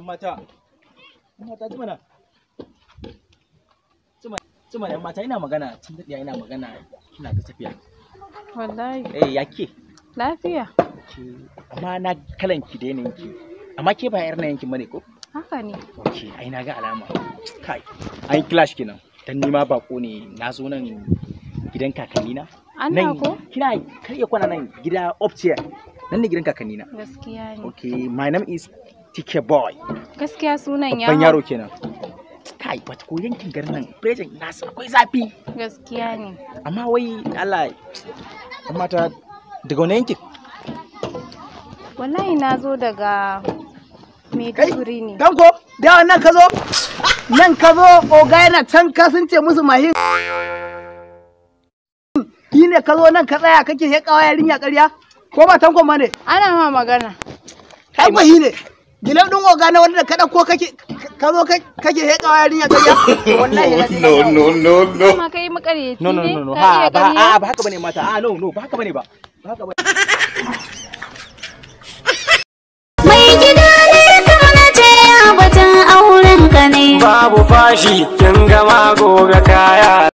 mata. Yan mata ji mana. Cima yan mata ina magana, tun daɗiya ina magana kina ta tafiya. Wallahi. Ya ke? Lafiya. Amma na kalan ki da yanayin ki. Amma ke ba yar na yankin bane ko? Haka ne. Okay, ai na ga alama. Kai, an clash kenan. Dan ni ma bako ne, na zo nan gidan kakannina. Allah ko? Kina kar iya kwana nan gida upstairs. Nan ne gidan kakannina. Gaskiya ne. Okay, my name is TK Boy. Gaskiya sunan ya. Babban yaro kenan. Kai, bata ko yankin garin nan, prejin nasa akwai zafi. Gaskiya ne. Amma wai Allah amma ta daga wani yankin? Wallahi na zo daga Maiduguri ne. Tanko, da nan ka zo? Nan ka zo oga yana can ka sun ce musu mahin. Yi ne ka zo nan ka tsaya kake heƙawa yarinya ƙarya? Ko ba tankon ma ne? Ana ma magana. Tanko yi ne. Gilan ɗin oga na wanda ka ɗauko ka zo kake heƙawa yarinya ƙarya? Wallahi no. Kuma kai makareci ne? No. Ha ba haka bane mata. No, ba haka bane ba. Ba haka bane. Mai gida ne ka na ce a batun auren ka ne. Babu fashi kin gama goga kaya.